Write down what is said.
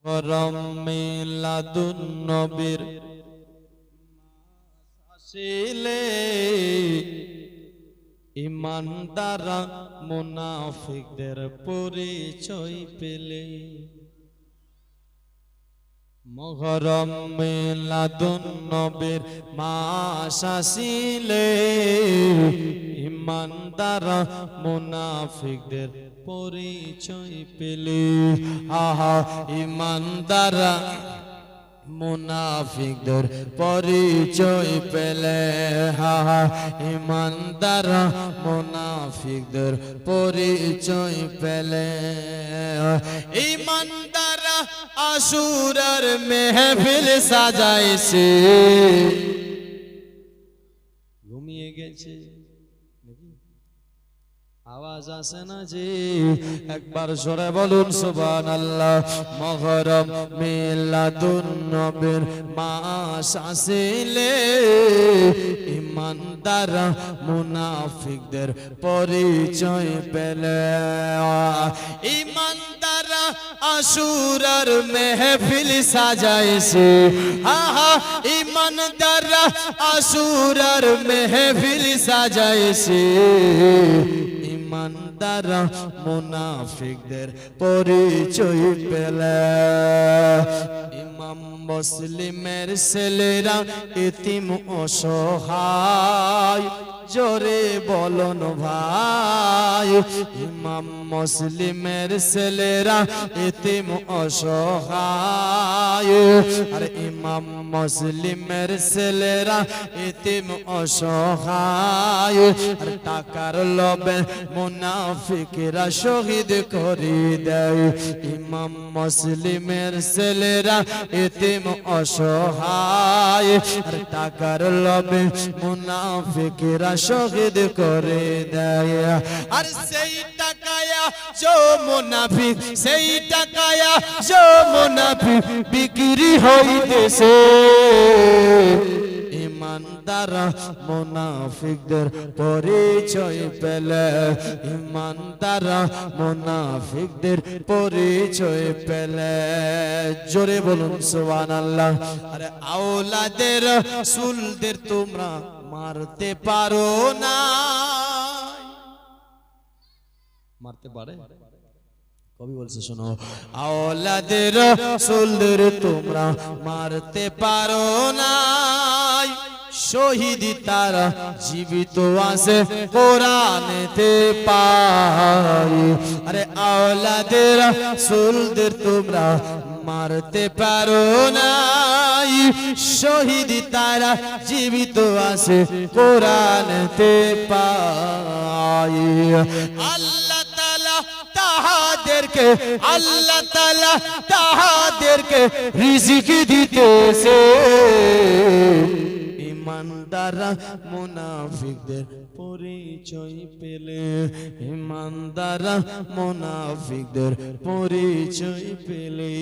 করম মিলাদুন নবীর আসিলে ইমানদার মুনাফিকদের পরিচয় পেলে। মুহররম মিলাদুন নবীর মাস আসিলে ইমানদার মুনাফিকদের পরিচয় পেলে। আহা ইমানদার মুনাফিকদের পরিচয় পেলে। হা ইমানদার মুনাফিকদের পরিচয় পেলে। ইমানদার আশুরার মেহফিল সাজাইছে, ঘুমিয়ে গেছে আওয়াজ আসে না জি? একবার জোরে বলুন সুবহানাল্লাহ। মুহররম মিলাদুন নবীর মাস আসিলে ইমানদার মুনাফিকদের পরিচয় পেলে। ইমানদার আশুরার মেহফিল সাজাইছে, আহা ইমানদার আশুরার মেহফিল সাজাইছে। ইমানদার মুনাফিকদের পরিচয় পেলে। ইমাম মুসলিমের ছেলেরা এতিম অসহায়, জোরে বলুন ভাই। ইমাম মুসলিমের ছেলেরা এতিম অসহায়, আর ইমাম মুসলিমের ছেলেরা এতিম অসহায়। আর টাকার লোভে মুনাফিকরা শহীদ করে দেয়। ইমাম মুসলিমের ছেলেরা এতিম অসহায়, আর টাকার লোভে মুনাফিকরা শহীদ করে দেয়। আর সেই টাকায়া जो মুনাফিক, সেই টাকায়া जो মুনাফিক বিক্রি হইতেছে। ইমানদার মুনাফিকদের পরিচয় পেলে। ইমানদার মুনাফিকদের পরিচয় পেলে। জোরে বলুন সুবহানাল্লাহ। আরে আওলাদের রাসূলদের তোমরা মারতে পারো না, মারতে পারে? কবি বলছে শোনো, আওলাদের রাসূলদের তোমরা মারতে পারো না, শহীদ তারা জীবিত আছে কোরআনেতে পাই। আরে আওলাদের রাসূলদের তোমরা মারতে পারো না, শহীদ তারা জীবিত আছে কোরআনেতে পাই। আল্লাহ তাআলা তাহাদেরকে, আল্লাহ তাআলা তাহাদেরকে রিজিক দিতেছে। ইমানদার মুনাফিকদের পরিচয় পেলে। ইমানদার মুনাফিকদের পরিচয় পেলে।